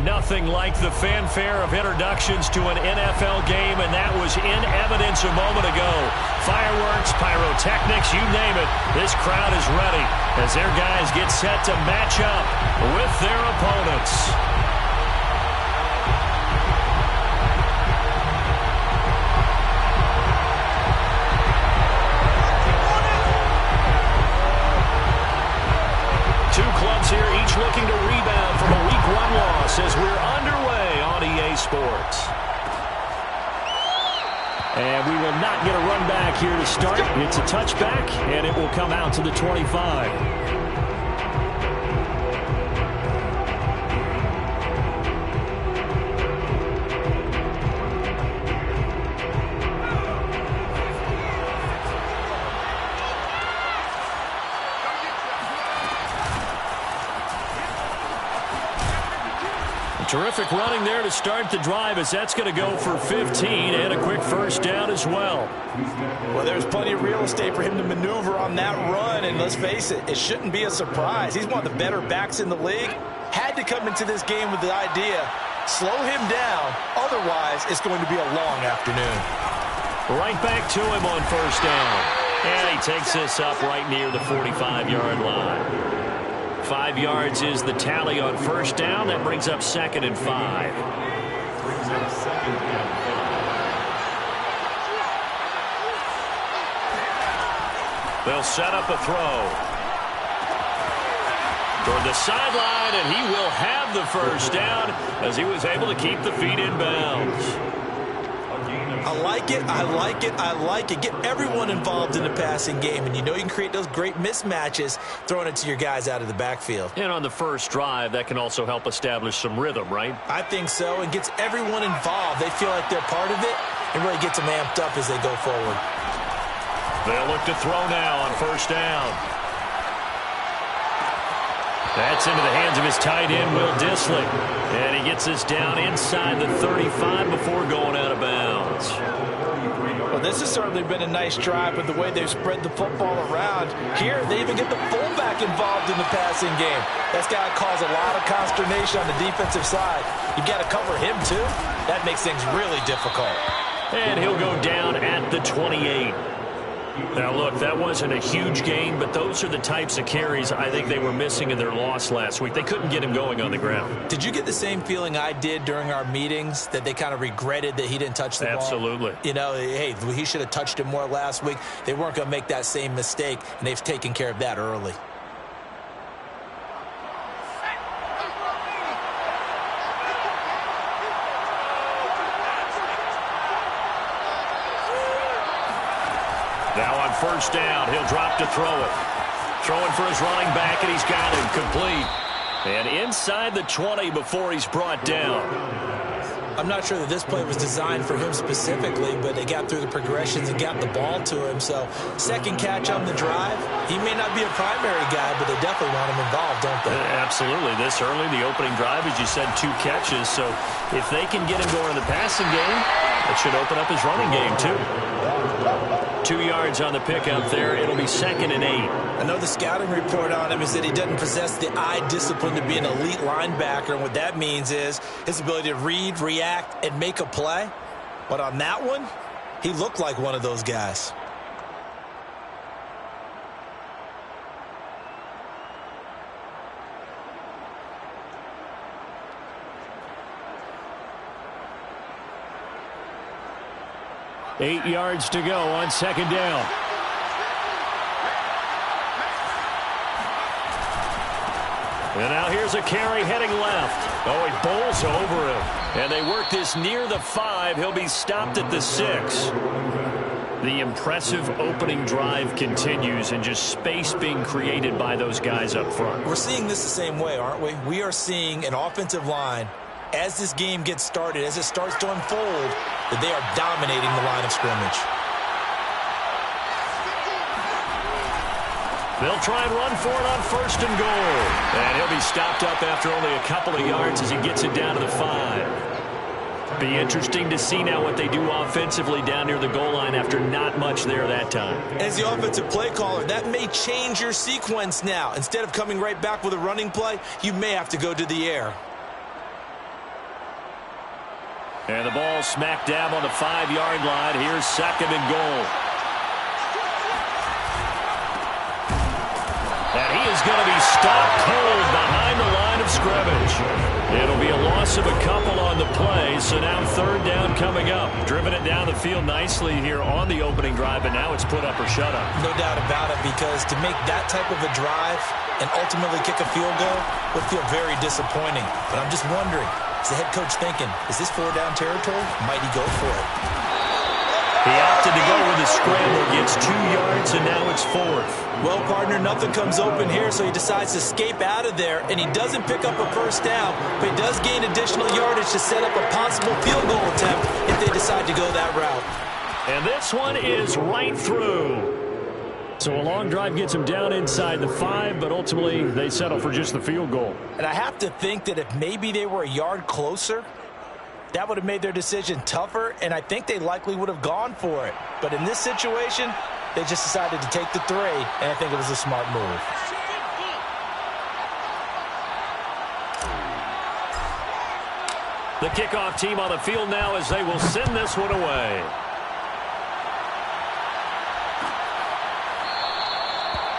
Nothing like the fanfare of introductions to an NFL game, and that was in evidence a moment ago. Fireworks, pyrotechnics, you name it. This crowd is ready as their guys get set to match up with their opponents. Two clubs here, each looking to rebound from a Week 1 loss as we're underway on EA Sports. And we will not get a run back here to start. It's a touchback, and it will come out to the 25. Terrific running there to start the drive as that's going to go for 15 and a quick first down as well. Well, there's plenty of real estate for him to maneuver on that run, and let's face it, it shouldn't be a surprise. He's one of the better backs in the league. Had to come into this game with the idea, slow him down, otherwise it's going to be a long afternoon. Right back to him on first down. And he takes this up right near the 45-yard line. 5 yards is the tally on first down. That brings up 2nd and 5. They'll set up a throw toward the sideline, and he will have the first down as he was able to keep the feet in bounds. I like it, I like it, I like it. Get everyone involved in the passing game, and you know you can create those great mismatches throwing it to your guys out of the backfield. And on the first drive, that can also help establish some rhythm, right? I think so, and gets everyone involved. They feel like they're part of it, and really gets them amped up as they go forward. They'll look to throw now on first down. That's into the hands of his tight end, Will Dissly. And he gets this down inside the 35 before going out of bounds. Well, this has certainly been a nice drive with the way they've spread the football around. Here, they even get the fullback involved in the passing game. That's got to cause a lot of consternation on the defensive side. You've got to cover him, too. That makes things really difficult. And he'll go down at the 28. Now, look, that wasn't a huge gain, but those are the types of carries I think they were missing in their loss last week. They couldn't get him going on the ground. Did you get the same feeling I did during our meetings, that they kind of regretted that he didn't touch the ball? Absolutely. You know, hey, he should have touched it more last week. They weren't going to make that same mistake, and they've taken care of that early. Now on first down, he'll drop to throw it. Throwing for his running back, and he's got him complete. And inside the 20 before he's brought down. I'm not sure that this play was designed for him specifically, but they got through the progressions and got the ball to him. So second catch on the drive. He may not be a primary guy, but they definitely want him involved, don't they? Absolutely. This early, the opening drive, as you said, 2 catches. So if they can get him going in the passing game, it should open up his running game too. 2 yards on the pickup there. It'll be 2nd and 8. I know the scouting report on him is that he doesn't possess the eye discipline to be an elite linebacker, and what that means is his ability to read, react, and make a play. But on that one, he looked like one of those guys. Eight yards to go on second down. And now here's a carry heading left. Oh, he bowls over him. And they work this near the 5. He'll be stopped at the 6. The impressive opening drive continues, and just space being created by those guys up front. We're seeing this the same way, aren't we? We are seeing an offensive line, as this game gets started, as it starts to unfold, that they are dominating the line of scrimmage. They'll try and run for it on first and goal. And he'll be stopped up after only a couple of yards as he gets it down to the 5. Be interesting to see now what they do offensively down near the goal line after not much there that time. As the offensive play caller, that may change your sequence now. Instead of coming right back with a running play, you may have to go to the air. And the ball smack dab on the 5-yard line. Here's 2nd and goal. And he is going to be stopped cold behind the line of scrimmage. It'll be a loss of a couple on the play, so now 3rd down coming up. Driven it down the field nicely here on the opening drive, but now it's put up or shut up. No doubt about it, because to make that type of a drive and ultimately kick a field goal would feel very disappointing. But I'm just wondering, is the head coach thinking, is this 4-down territory? Might he go for it? He opted to go with a scramble, gets 2 yards, and now it's 4th. Well, partner, nothing comes open here, so he decides to escape out of there, and he doesn't pick up a 1st down, but he does gain additional yardage to set up a possible field goal attempt if they decide to go that route. And this one is right through. So a long drive gets him down inside the 5, but ultimately they settle for just the field goal. And I have to think that if maybe they were a yard closer, that would have made their decision tougher, and I think they likely would have gone for it. But in this situation, they just decided to take the 3, and I think it was a smart move. The kickoff team on the field now as they will send this one away.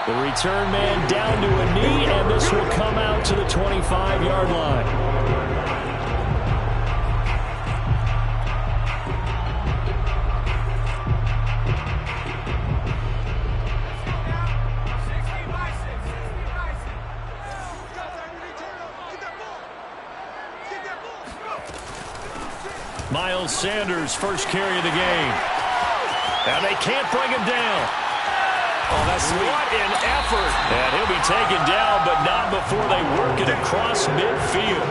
The return man down to a knee, and this will come out to the 25-yard line. Miles Sanders, first carry of the game. And they can't bring him down. Oh, that's sweet. What an effort. And he'll be taken down, but not before they work it across midfield.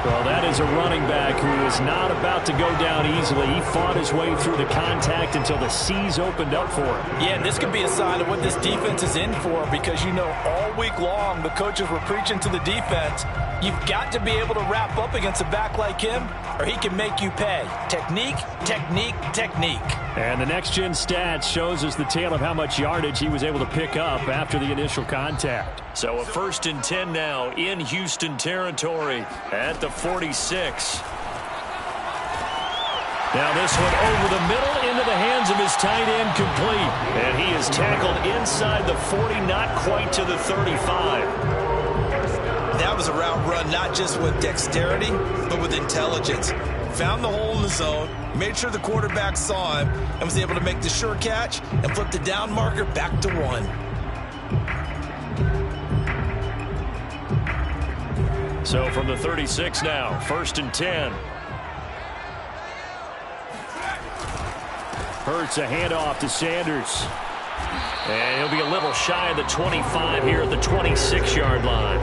Well, that is a running back who is not about to go down easily. He fought his way through the contact until the seas opened up for him. Yeah, and this could be a sign of what this defense is in for, because you know all week long the coaches were preaching to the defense, you've got to be able to wrap up against a back like him or he can make you pay. Technique, technique, technique. And the next-gen stats shows us the tale of how much yardage he was able to pick up after the initial contact. So a 1st and 10 now in Houston territory at the 46. Now this one over the middle into the hands of his tight end, complete. And he is tackled inside the 40, not quite to the 35. That was a route run not just with dexterity, but with intelligence. Found the hole in the zone, made sure the quarterback saw him, and was able to make the sure catch and flip the down marker back to 1. So from the 36 now, 1st and 10. Hurts a handoff to Sanders. And he'll be a little shy of the 25 here at the 26-yard line.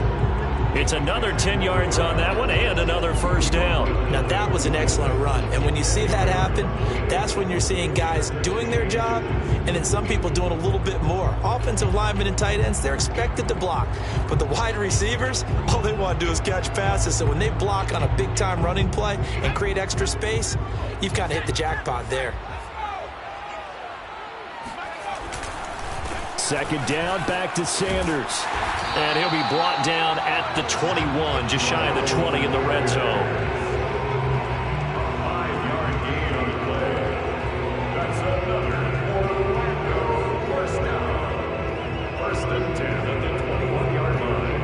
It's another 10 yards on that one and another 1st down. Now that was an excellent run. And when you see that happen, that's when you're seeing guys doing their job and then some people doing a little bit more. Offensive linemen and tight ends, they're expected to block. But the wide receivers, all they want to do is catch passes. So when they block on a big-time running play and create extra space, you've kind of hit the jackpot there. 2nd down, back to Sanders. And he'll be brought down at the 21, just shy of the 20 in the red zone. 5-yard gain on the play. That's another 1st down. 1st and 10 at the 21-yard line.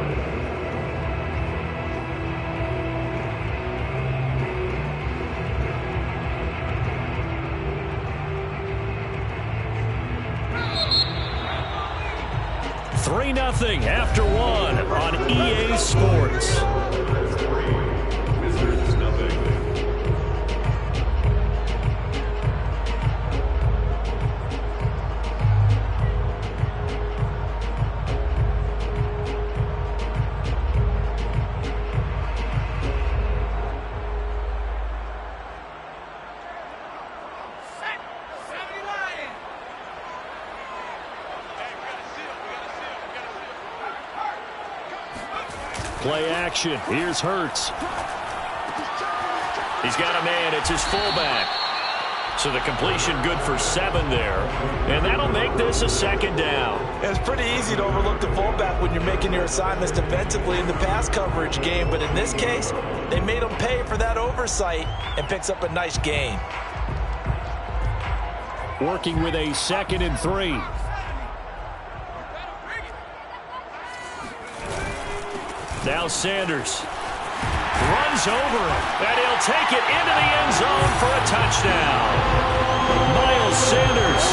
Nothing after 1 on EA Sports. Play action. Here's Hurts. He's got a man. It's his fullback. So the completion good for 7 there. And that'll make this a 2nd down. It's pretty easy to overlook the fullback when you're making your assignments defensively in the pass coverage game. But in this case, they made him pay for that oversight and picks up a nice gain. Working with a 2nd and 3. Now Sanders runs over it, and he'll take it into the end zone for a touchdown. Miles Sanders,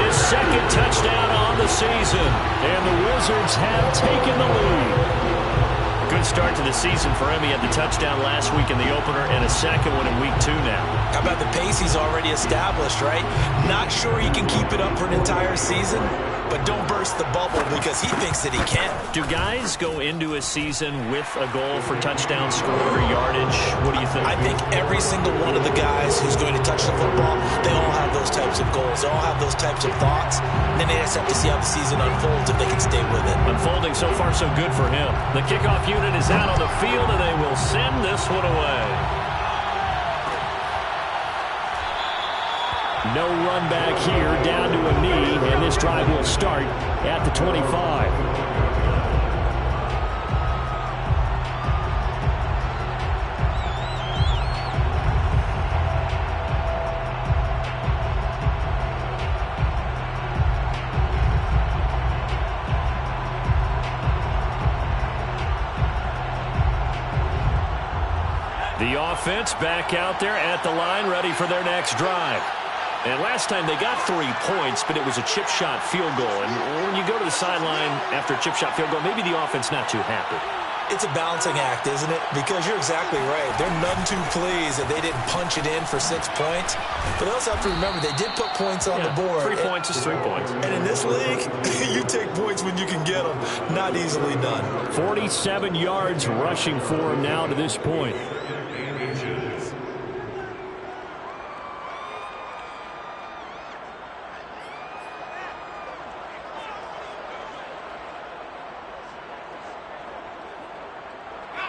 his 2nd touchdown on the season, and the Wizards have taken the lead. Good start to the season for him. He had the touchdown last week in the opener and a 2nd one in week 2 now. How about the pace he's already established, right? Not sure he can keep it up for an entire season, but don't burst the bubble because he thinks that he can. Do guys go into a season with a goal for touchdown scored or yardage? What do you think? I think every single one of the guys who's going to touch the football, they all have those types of goals. They all have those types of thoughts. And then they just have to see how the season unfolds if they can stay with it. Unfolding so far so good for him. The kickoff unit is out on the field, and they will send this one away. No run back here, down to a knee, and this drive will start at the 25. The offense back out there at the line, ready for their next drive. And last time they got 3 points, but it was a chip shot field goal. And when you go to the sideline after a chip shot field goal, maybe the offense not too happy. It's a balancing act, isn't it? Because you're exactly right. They're none too pleased that they didn't punch it in for 6 points. But they also have to remember they did put points on the board. 3 points is 3 points. And in this league, you take points when you can get them. Not easily done. 47 yards rushing for him now to this point.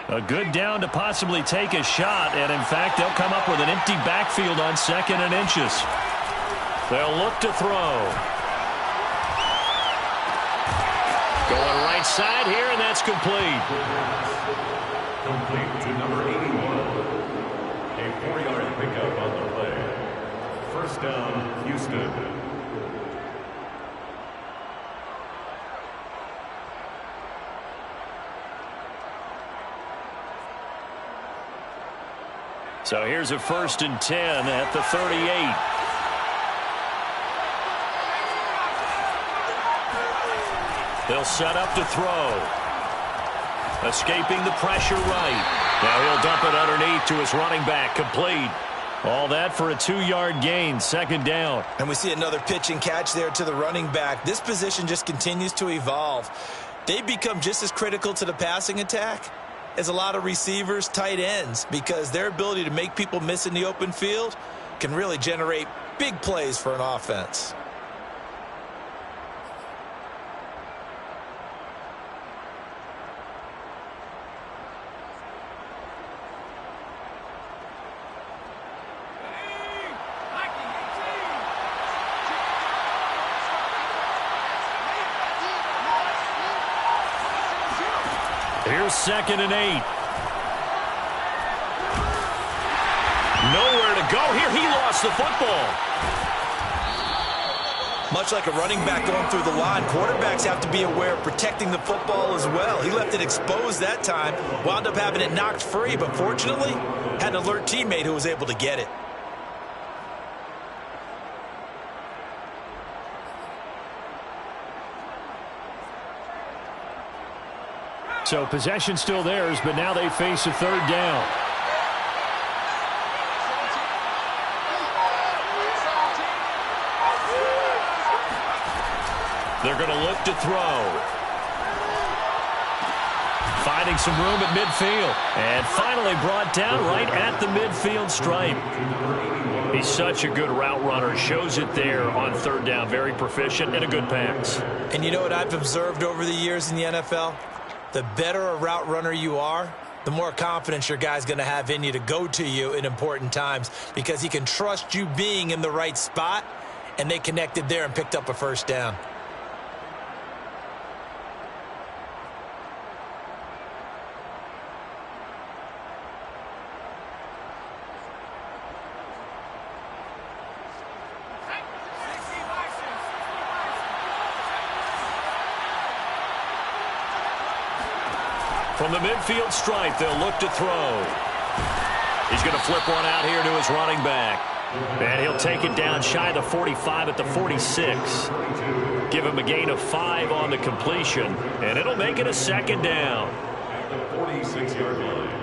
A good down to possibly take a shot, and in fact, they'll come up with an empty backfield on 2nd and inches. They'll look to throw. Going right side here, and that's complete. Complete to number 81. A 4-yard pickup on the play. First down, Houston. So here's a 1st and 10 at the 38. They'll set up to throw. Escaping the pressure right. Now he'll dump it underneath to his running back. Complete. All that for a 2-yard gain. 2nd down. And we see another pitch and catch there to the running back. This position just continues to evolve. They become just as critical to the passing attack as a lot of receivers, tight ends, because their ability to make people miss in the open field can really generate big plays for an offense. Here's 2nd and 8. Nowhere to go here. He lost the football. Much like a running back going through the line, quarterbacks have to be aware of protecting the football as well. He left it exposed that time, wound up having it knocked free, but fortunately, had an alert teammate who was able to get it. So possession still theirs, but now they face a 3rd down. They're going to look to throw. Finding some room at midfield. And finally brought down right at the midfield stripe. He's such a good route runner. Shows it there on 3rd down. Very proficient and a good pass. And you know what I've observed over the years in the NFL? The better a route runner you are, the more confidence your guy's going to have in you to go to you in important times, because he can trust you being in the right spot, and they connected there and picked up a first down. From the midfield stripe, they'll look to throw. He's going to flip one out here to his running back. And he'll take it down shy of the 45 at the 46. Give him a gain of 5 on the completion, and it'll make it a second down. At the 46-yard line.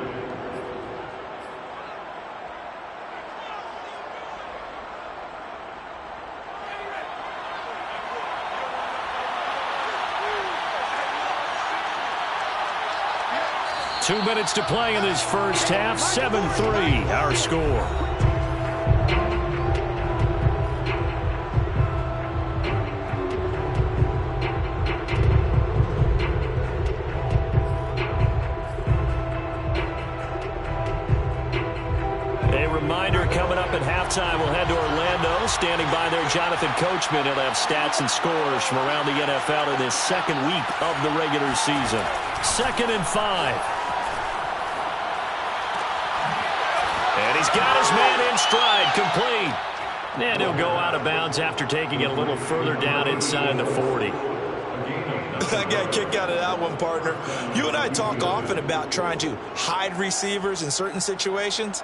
2 minutes to play in this first half. 7-3, our score. A reminder, coming up at halftime, we'll head to Orlando. Standing by there, Jonathan Coachman. He'll have stats and scores from around the NFL in this second week of the regular season. 2nd and 5. And he's got his man in stride, complete. And he'll go out of bounds after taking it a little further down inside the 40. I got a kick out of that one, partner. You and I talk often about trying to hide receivers in certain situations,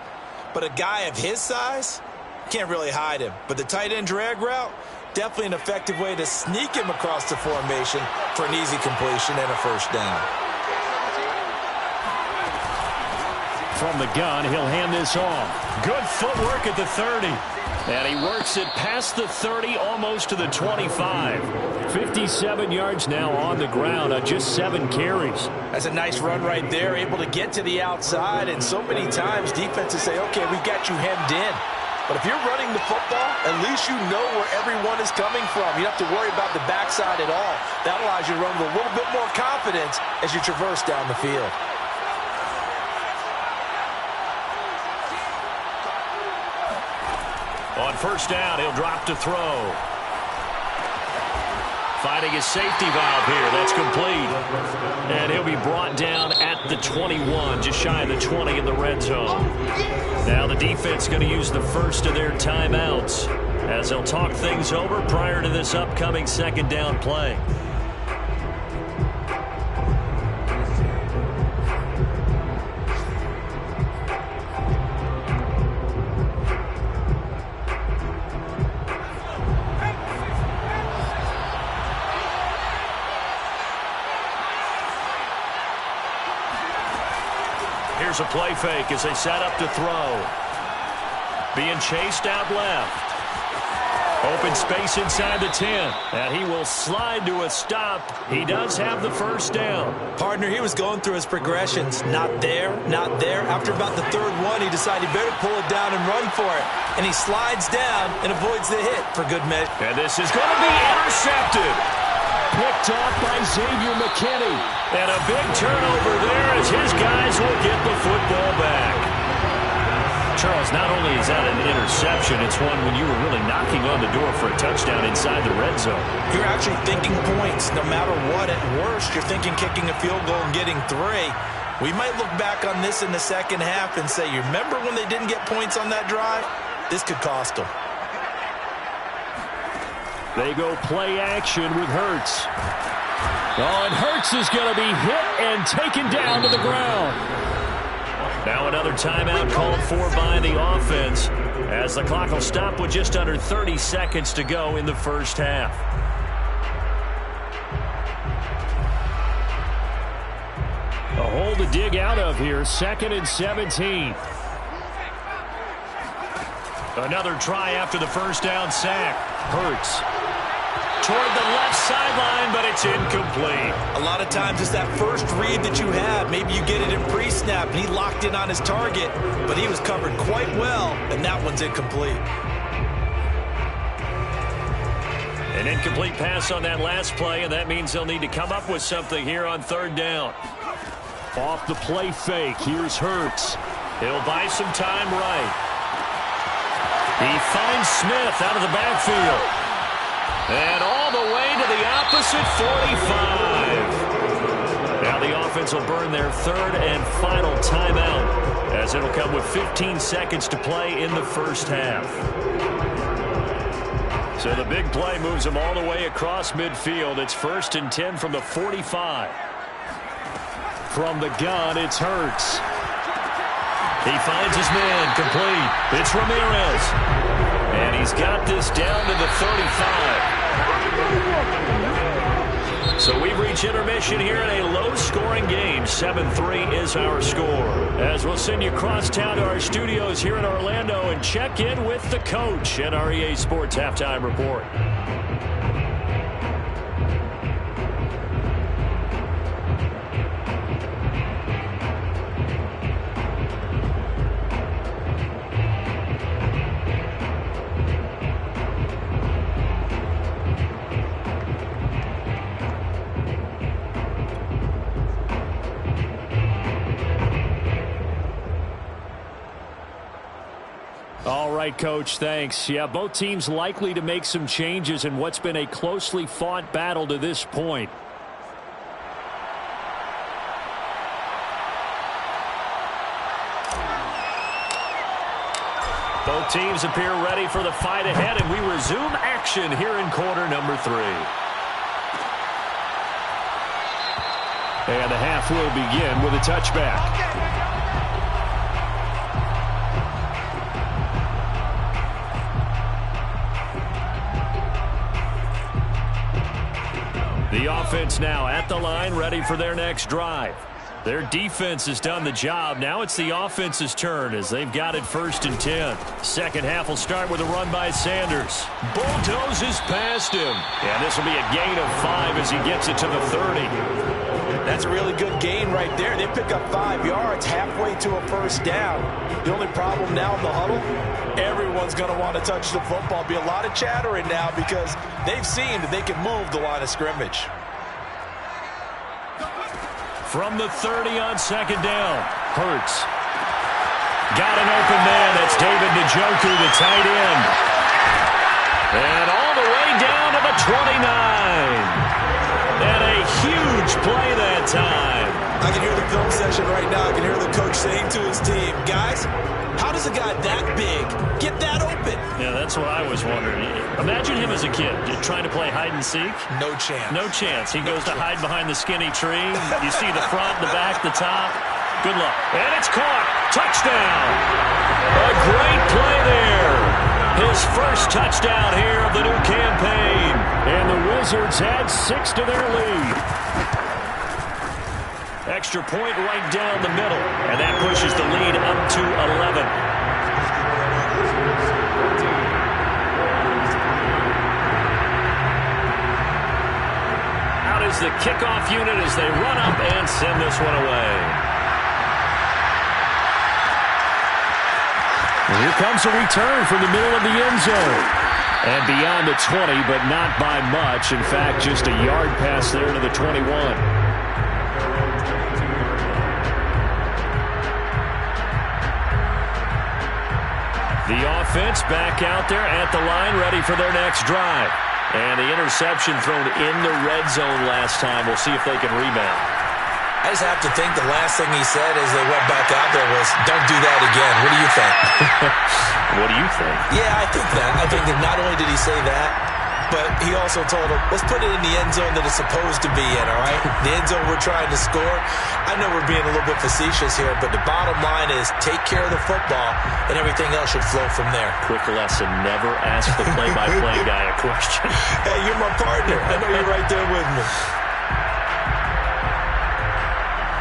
but a guy of his size, can't really hide him. But the tight end drag route, definitely an effective way to sneak him across the formation for an easy completion and a first down. From the gun, he'll hand this off. Good footwork at the 30. And he works it past the 30, almost to the 25. 57 yards now on the ground on just 7 carries. That's a nice run right there, able to get to the outside. And so many times defenses say, okay, we got you hemmed in. But if you're running the football, at least you know where everyone is coming from. You don't have to worry about the backside at all. That allows you to run with a little bit more confidence as you traverse down the field. On first down, he'll drop to throw. Finding his safety valve here. That's complete. And he'll be brought down at the 21, just shy of the 20 in the red zone. Now the defense going to use the first of their timeouts as they'll talk things over prior to this upcoming second down play. Here's a play fake as they set up to throw. Being chased out left. Open space inside the 10. And he will slide to a stop. He does have the first down. Partner, he was going through his progressions. Not there, not there. After about the third one, he decided he better pull it down and run for it. And he slides down and avoids the hit for good measure. And this is going to be intercepted. Picked off by Xavier McKinney. And a big turnover there as his guys will get the football back. Charles, not only is that an interception, it's one when you were really knocking on the door for a touchdown inside the red zone. You're actually thinking points. No matter what, at worst, you're thinking kicking a field goal and getting 3. We might look back on this in the second half and say, you remember when they didn't get points on that drive? This could cost them. They go play action with Hurts. Oh, and Hurts is going to be hit and taken down to the ground. Now another timeout called for by the offense as the clock will stop with just under 30 seconds to go in the first half. A hole to dig out of here, 2nd and 17. Another try after the first down sack. Hurts toward the left sideline, but it's incomplete. A lot of times it's that first read that you have. Maybe you get it in pre-snap, and he locked in on his target, but he was covered quite well, and that one's incomplete. An incomplete pass on that last play, and that means they'll need to come up with something here on 3rd down. Off the play fake, here's Hurts. He'll buy some time right. He finds Smith out of the backfield. And all the way to the opposite 45. Now the offense will burn their third and final timeout, as it'll come with 15 seconds to play in the first half. So the big play moves them all the way across midfield. It's 1st and 10 from the 45. From the gun, it's Hurts. He finds his man, complete. It's Ramirez. And he's got this down to the 35. So we've reached intermission here in a low-scoring game. 7-3 is our score. As we'll send you across town to our studios here in Orlando and check in with the coach at our EA Sports Halftime Report. All right, Coach, thanks. Yeah, both teams likely to make some changes in what's been a closely fought battle to this point. Both teams appear ready for the fight ahead, and we resume action here in quarter number 3. And the half will begin with a touchback. The offense now at the line, ready for their next drive. Their defense has done the job. Now it's the offense's turn as they've got it 1st and 10. Second half will start with a run by Sanders. Bulldozes past him. And this will be a gain of 5 as he gets it to the 30. That's a really good gain right there. They pick up 5 yards halfway to a first down. The only problem now in the huddle, everyone's going to want to touch the football. Be a lot of chattering now because they've seen that they can move the line of scrimmage. From the 30 on second down, Hurts. Got an open man. That's David Njoku, the tight end. And all the way down to the 29. And a huge play that time. I can hear the film session right now. I can hear the coach saying to his team, guys, how does a guy that big get that open? Yeah, that's what I was wondering. Imagine him as a kid trying to play hide and seek. No chance. No chance. He goes to hide behind the skinny tree. You see the front, the back, the top. Good luck. And it's caught. Touchdown. A great play there. His first touchdown here of the new campaign. And the Wizards add 6 to their lead. Extra point right down the middle. And that pushes the lead up to 11. Out is the kickoff unit as they run up and send this one away. And here comes a return from the middle of the end zone. And beyond the 20, but not by much. In fact, just a yard pass there to the 21. The offense back out there at the line, ready for their next drive. And the interception thrown in the red zone last time. We'll see if they can rebound. I just have to think the last thing he said as they went back out there was, don't do that again. What do you think? What do you think? Yeah, I think that. I think that not only did he say that, but he also told him, let's put it in the end zone that it's supposed to be in, all right? The end zone we're trying to score. I know we're being a little bit facetious here, but the bottom line is take care of the football, and everything else should flow from there. Quick lesson, never ask the play-by-play guy a question. Hey, you're my partner. I know you're right there with me.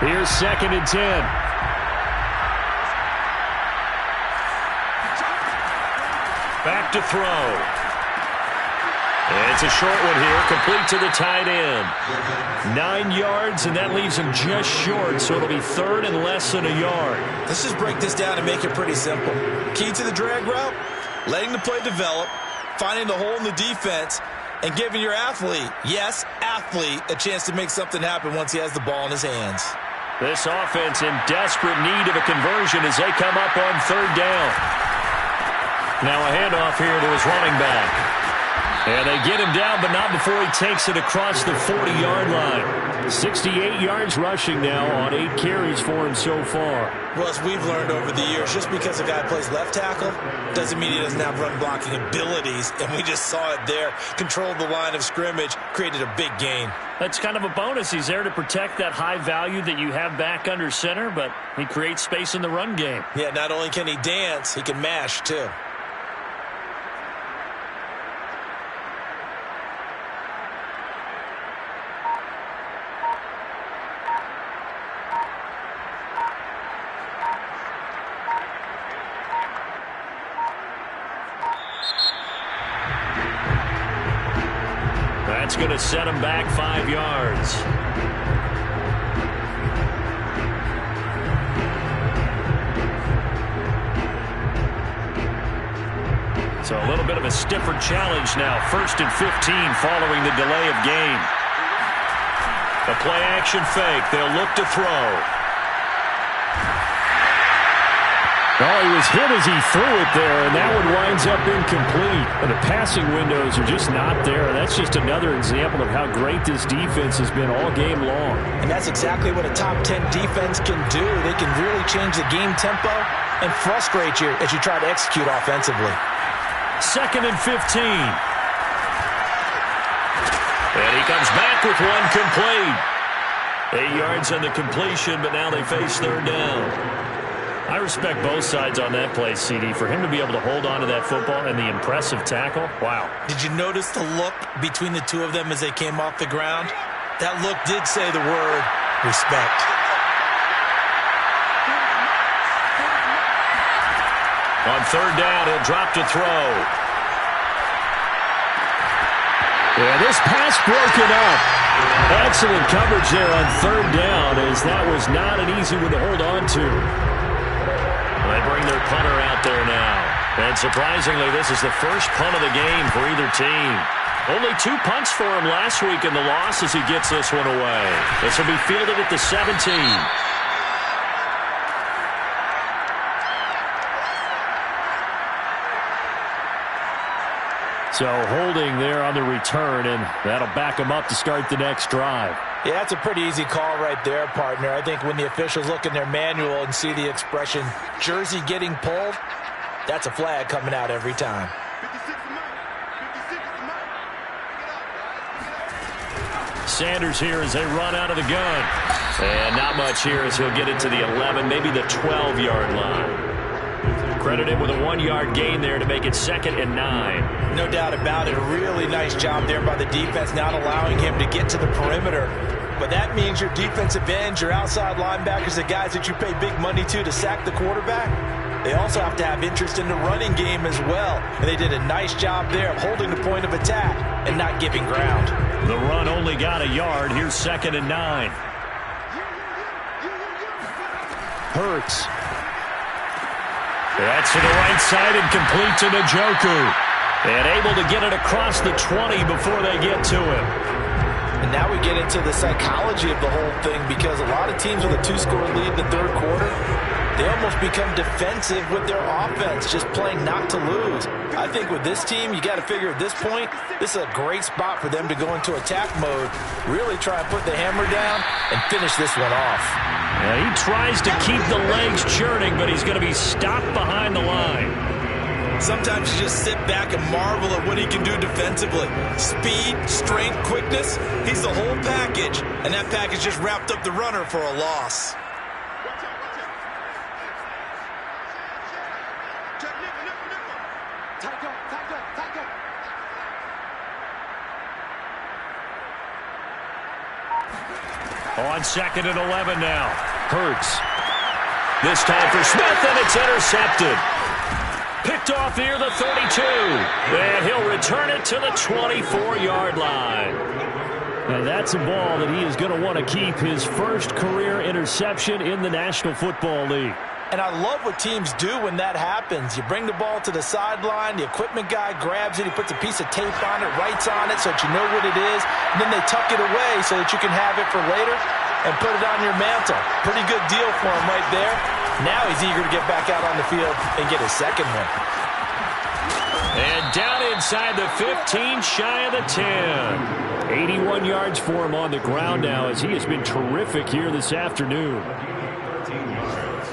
Here's 2nd and 10. Back to throw. And it's a short one here, complete to the tight end. 9 yards, and that leaves him just short, so it'll be 3rd and less than a yard. Let's just break this down and make it pretty simple. Key to the drag route, letting the play develop, finding the hole in the defense, and giving your athlete, yes, athlete, a chance to make something happen once he has the ball in his hands. This offense in desperate need of a conversion as they come up on third down. Now a handoff here to his running back. And they get him down, but not before he takes it across the 40-yard line. 68 yards rushing now on 8 carries for him so far. Well, as we've learned over the years, just because a guy plays left tackle doesn't mean he doesn't have run blocking abilities. And we just saw it there. Controlled the line of scrimmage, created a big gain. That's kind of a bonus. He's there to protect that high value that you have back under center, but he creates space in the run game. Yeah, not only can he dance, he can mash too. That's going to set him back 5 yards. So a little bit of a stiffer challenge now. 1st and 15 following the delay of game. The play action fake. They'll look to throw. Oh, he was hit as he threw it there, and that one winds up incomplete. But the passing windows are just not there. That's just another example of how great this defense has been all game long. And that's exactly what a top 10 defense can do. They can really change the game tempo and frustrate you as you try to execute offensively. 2nd and 15. And he comes back with one complete. 8 yards on the completion, but now they face third down. I respect both sides on that play, CD. For him to be able to hold on to that football and the impressive tackle, wow. Did you notice the look between the two of them as they came off the ground? That look did say the word respect. On third down, he'll drop to throw. Yeah, this pass broken up. Excellent coverage there on third down, as that was not an easy one to hold on to. They bring their punter out there now. And surprisingly, this is the first punt of the game for either team. Only 2 punts for him last week in the loss as he gets this one away. This will be fielded at the 17. So holding there on the return, and that'll back him up to start the next drive. Yeah, that's a pretty easy call right there, partner. I think when the officials look in their manual and see the expression, jersey getting pulled, that's a flag coming out every time. Sanders here as they run out of the gun. And not much here as he'll get it to the 11, maybe the 12-yard line. Credited with a 1-yard gain there to make it 2nd and 9. No doubt about it. A really nice job there by the defense, not allowing him to get to the perimeter. But that means your defensive ends, your outside linebackers, the guys that you pay big money to sack the quarterback, they also have to have interest in the running game as well. And they did a nice job there of holding the point of attack and not giving ground. The run only got a yard. Here's 2nd and 9. Hurts. That's to the right side and complete to Njoku. And able to get it across the 20 before they get to him. And now we get into the psychology of the whole thing, because a lot of teams with a 2-score lead in the third quarter, they almost become defensive with their offense, just playing not to lose. I think with this team, you got to figure at this point, this is a great spot for them to go into attack mode, really try and put the hammer down and finish this one off. He tries to keep the legs churning, but he's going to be stopped behind the line. Sometimes you just sit back and marvel at what he can do defensively. Speed, strength, quickness, he's the whole package. And that package just wrapped up the runner for a loss. On 2nd and 11 now. Hurts. This time for Smith, and it's intercepted. Picked off near the 32. And he'll return it to the 24-yard line. And that's a ball that he is going to want to keep, his first career interception in the National Football League. And I love what teams do when that happens. You bring the ball to the sideline, the equipment guy grabs it, he puts a piece of tape on it, writes on it so that you know what it is, and then they tuck it away so that you can have it for later. and put it on your mantle. Pretty good deal for him right there. Now he's eager to get back out on the field and get his second one. And down inside the 15, shy of the 10. 81 yards for him on the ground now as he has been terrific here this afternoon. 13 yards.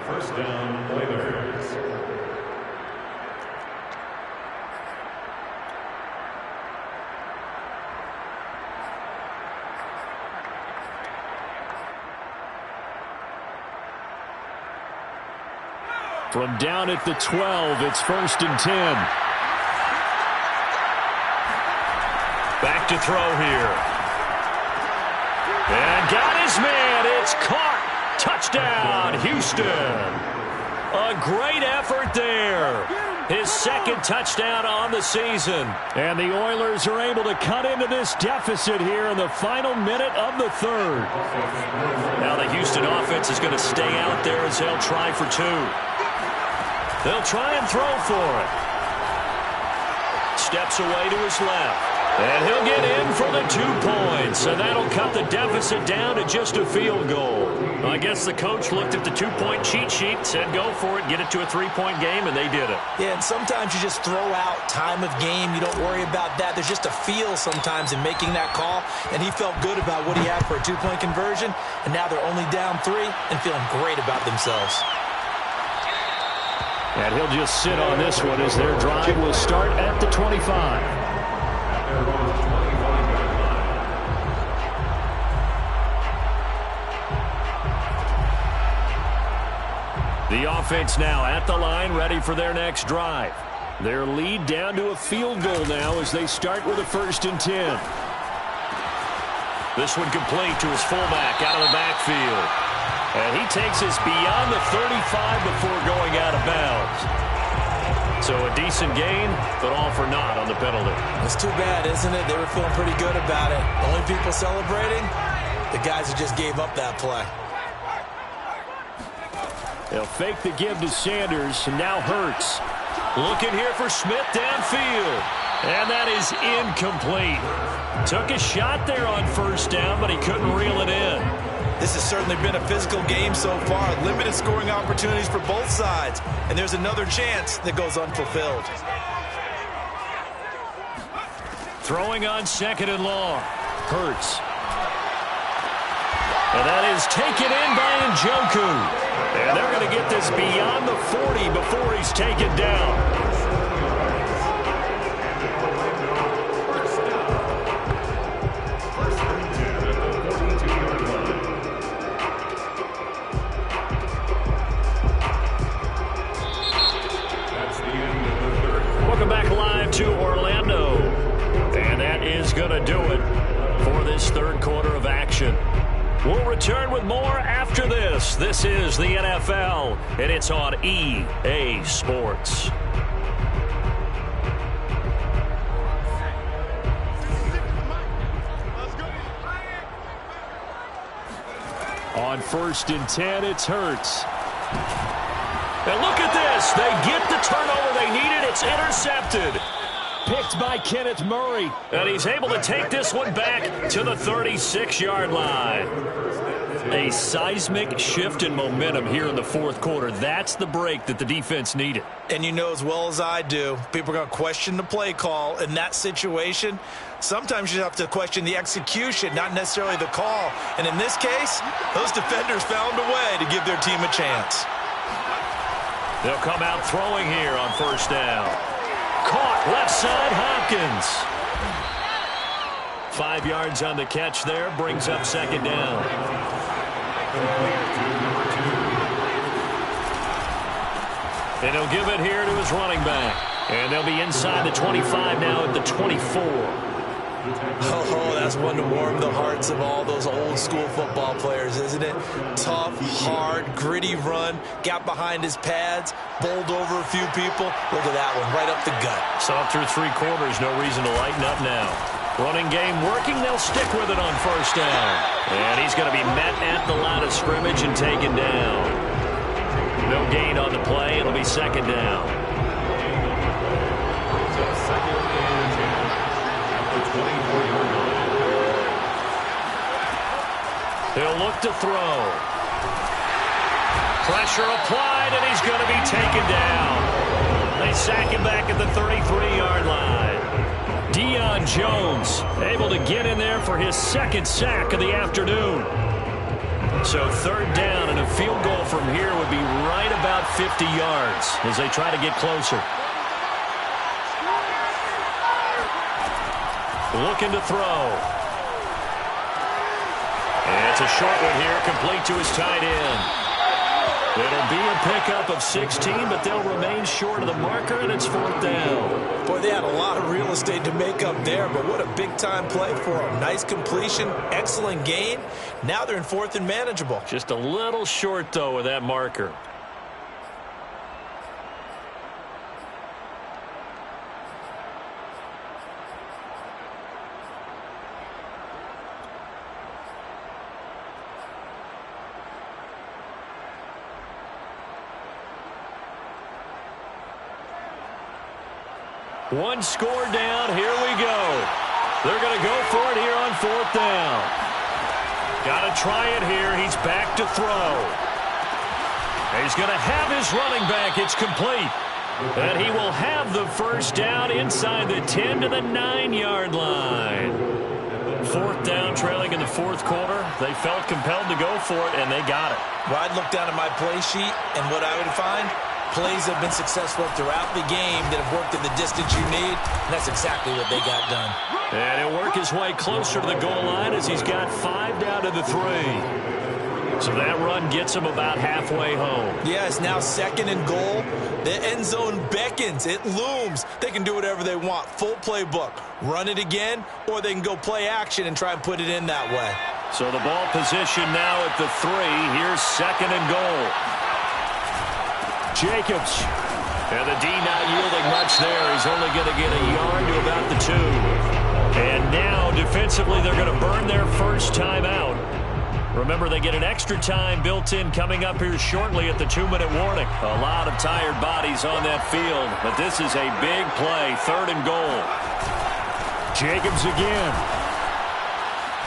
First down, Oilers. From down at the 12, it's 1st and 10. Back to throw here. And got his man. It's caught. Touchdown, Houston. A great effort there. His second touchdown on the season. And the Oilers are able to cut into this deficit here in the final minute of the third. Now the Houston offense is going to stay out there as they'll try for two. They'll try and throw for it. Steps away to his left. And he'll get in for the 2 points. And that'll cut the deficit down to just a field goal. I guess the coach looked at the 2-point cheat sheet, said go for it, get it to a 3-point game, and they did it. Yeah, and sometimes you just throw out time of game. You don't worry about that. There's just a feel sometimes in making that call. And he felt good about what he had for a 2-point conversion. And now they're only down 3 and feeling great about themselves. And he'll just sit on this one as their drive will start at the 25. The offense now at the line, ready for their next drive. Their lead down to a field goal now as they start with a 1st and 10. This one complete to his fullback out of the backfield. And he takes us beyond the 35 before going out of bounds. So a decent gain, but all for naught on the penalty. It's too bad, isn't it? They were feeling pretty good about it. Only people celebrating, the guys who just gave up that play. They'll fake the give to Sanders, and now Hurts. Looking here for Smith downfield. And that is incomplete. Took a shot there on 1st down, but he couldn't reel it in. This has certainly been a physical game so far. Limited scoring opportunities for both sides. And there's another chance that goes unfulfilled. Throwing on 2nd and long. Hurts. And that is taken in by Njoku. And they're going to get this beyond the 40 before he's taken down. Welcome back live to Orlando. And that is going to do it for this third quarter of action. We'll return with more after this. This is the NFL, and it's on EA Sports. On 1st and 10, it's Hurts. And look at this. They get the turnover they needed. It's intercepted. Picked by Kenneth Murray. And he's able to take this one back to the 36-yard line. A seismic shift in momentum here in the fourth quarter. That's the break that the defense needed. And you know as well as I do, people are going to question the play call in that situation. Sometimes you have to question the execution, not necessarily the call. And in this case, those defenders found a way to give their team a chance. They'll come out throwing here on 1st down. Caught left side, Hopkins. 5 yards on the catch there, brings up 2nd down. And he'll give it here to his running back. And they'll be inside the 25 now at the 24. Oh, that's one to warm the hearts of all those old school football players, isn't it? Tough, hard, gritty run, got behind his pads, bowled over a few people. Look at that one, right up the gut. Saw through 3 quarters, no reason to lighten up now. Running game working, they'll stick with it on 1st down. And he's going to be met at the line of scrimmage and taken down. No gain on the play, it'll be 2nd down. He'll look to throw. Pressure applied, and he's going to be taken down. They sack him back at the 33-yard line. Deion Jones able to get in there for his second sack of the afternoon. So third down, and a field goal from here would be right about 50 yards as they try to get closer. Looking to throw. And it's a short one here, complete to his tight end. It'll be a pickup of 16, but they'll remain short of the marker, and it's fourth down. Boy, they had a lot of real estate to make up there, but what a big-time play for them. Nice completion, excellent gain. Now they're in fourth and manageable. Just a little short, though, with that marker. One score down. Here we go. They're going to go for it here on fourth down. Got to try it here. He's back to throw. He's going to have his running back. It's complete. And he will have the first down inside the 10 to the 9-yard line. Fourth down, trailing in the fourth quarter. They felt compelled to go for it, and they got it. Well, I'd look down at my play sheet, and what I would find, plays have been successful throughout the game that have worked in the distance you need, and that's exactly what they got done. And he'll work his way closer to the goal line as he's got 5 down to the 3. So that run gets him about halfway home. Yeah, it's now second and goal. The end zone beckons. It looms. They can do whatever they want. Full playbook. Run it again, or they can go play action and try and put it in that way. So the ball position now at the 3. Here's second and goal. Jacobs. And the D not yielding much there. He's only going to get a yard to about the 2. And now, defensively, they're going to burn their first time out. Remember, they get an extra time built in coming up here shortly at the 2-minute warning. A lot of tired bodies on that field, but this is a big play. Third and goal. Jacobs again.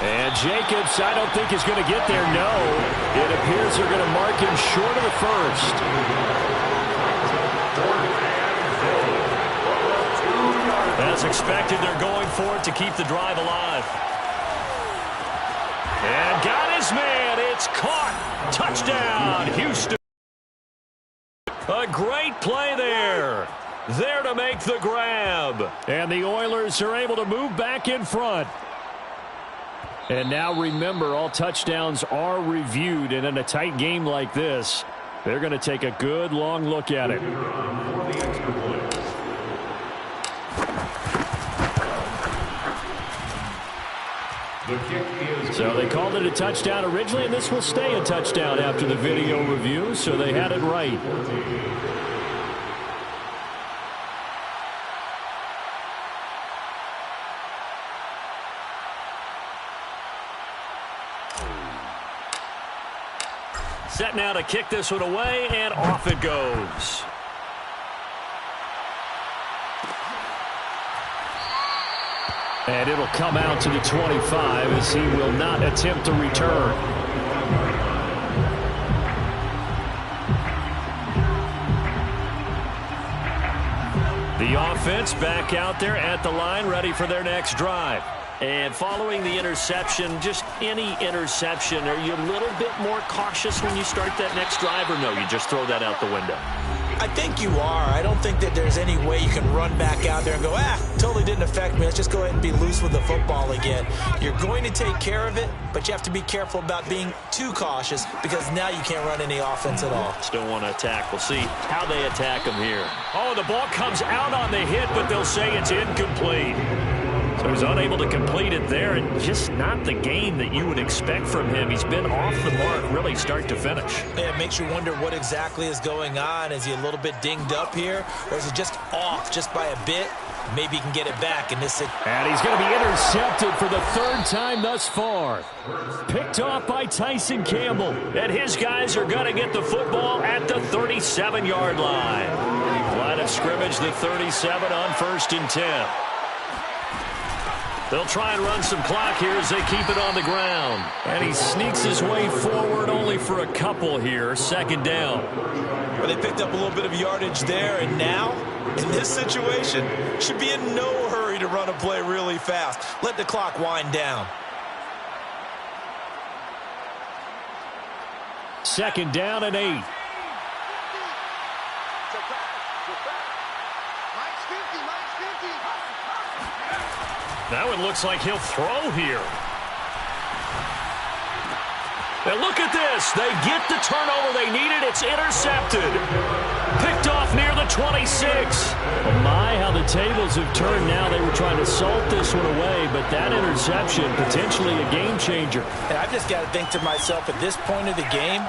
And Jacobs, I don't think is going to get there. No. It appears they're going to mark him short of the first. As expected, they're going for it to keep the drive alive. And got his man. It's caught. Touchdown, Houston. A great play there. There to make the grab. And the Oilers are able to move back in front. And now remember, all touchdowns are reviewed. And in a tight game like this, they're going to take a good long look at it. So they called it a touchdown originally, and this will stay a touchdown after the video review, so they had it right. Set now to kick this one away, and off it goes. And it'll come out to the 25 as he will not attempt to return. The offense back out there at the line, ready for their next drive. And following the interception, just any interception, are you a little bit more cautious when you start that next drive, or no, you just throw that out the window? I think you are. I don't think that there's any way you can run back out there and go, totally didn't affect me. Let's just go ahead and be loose with the football again. You're going to take care of it, but you have to be careful about being too cautious because now you can't run any offense at all. Still want to attack. We'll see how they attack him here. Oh, the ball comes out on the hit, but they'll say it's incomplete. So he's unable to complete it there, and just not the game that you would expect from him. He's been off the mark really start to finish. Yeah, it makes you wonder what exactly is going on. Is he a little bit dinged up here, or is he just off just by a bit? Maybe he can get it back in this. And he's going to be intercepted for the third time thus far. Picked off by Tyson Campbell. And his guys are going to get the football at the 37-yard line. Line of scrimmage, the 37 on 1st and 10. They'll try and run some clock here as they keep it on the ground. And he sneaks his way forward only for a couple here. Second down. Well, they picked up a little bit of yardage there, and now, in this situation, should be in no hurry to run a play really fast. Let the clock wind down. Second down and 8. That one looks like he'll throw here. And look at this. They get the turnover they needed. It's intercepted. Picked off near the 26. Well, my, how the tables have turned now. They were trying to salt this one away, but that interception, potentially a game changer. And I've just got to think to myself, at this point of the game,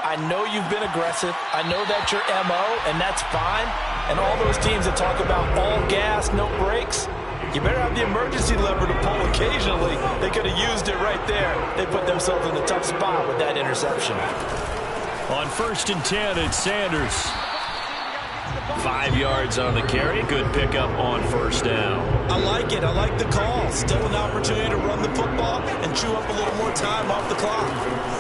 I know you've been aggressive. I know that's your MO, and that's fine. And all those teams that talk about all gas, no brakes, you better have the emergency lever to pull occasionally. They could have used it right there. They put themselves in a tough spot with that interception. On 1st and 10, it's Sanders. 5 yards on the carry. Good pickup on first down. I like it. I like the call. Still an opportunity to run the football and chew up a little more time off the clock.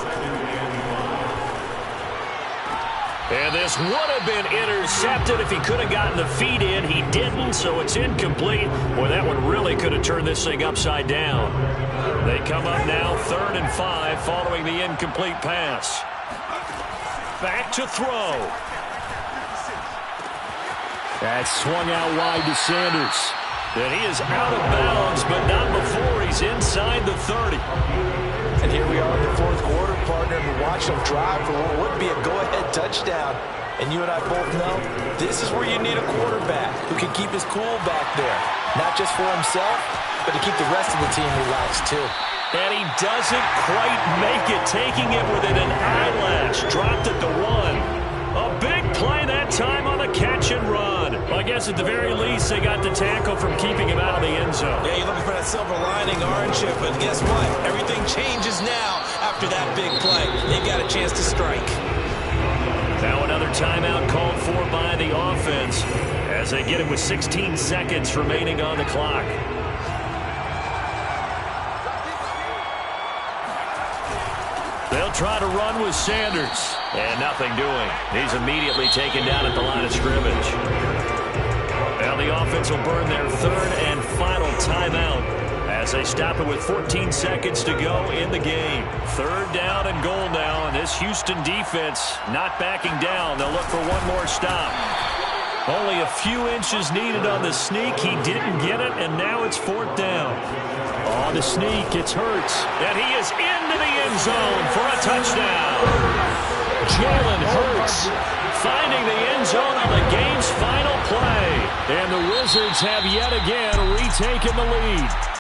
And this would have been intercepted if he could have gotten the feet in. He didn't, so it's incomplete. Boy, that one really could have turned this thing upside down. They come up now 3rd and 5 following the incomplete pass. Back to throw. That swung out wide to Sanders. And he is out of bounds, but not before he's inside the 30. And here we are in the 4th quarter, partner. We watch them drive for what would be a go-ahead touchdown. And you and I both know this is where you need a quarterback who can keep his cool back there. Not just for himself, but to keep the rest of the team relaxed too. And he doesn't quite make it, taking it within an eyelash. Dropped at the 1. A big play that time on the catch and run. Well, I guess at the very least, they got the tackle from keeping him out of the end zone. Yeah, you're looking for that silver lining, aren't you? But guess what? Everything changes now after that big play. They got a chance to strike. Now another timeout called for by the offense as they get it with 16 seconds remaining on the clock. They'll try to run with Sanders. And nothing doing. He's immediately taken down at the line of scrimmage. Now the offense will burn their 3rd and final timeout as they stop it with 14 seconds to go in the game. 3rd down and goal now, and this Houston defense not backing down. They'll look for one more stop. Only a few inches needed on the sneak. He didn't get it, and now it's 4th down. On the sneak, it's Hurts. And he is into the end zone for a touchdown. Jalen Hurts finding the end zone on the game's final play. And the Wizards have yet again retaken the lead.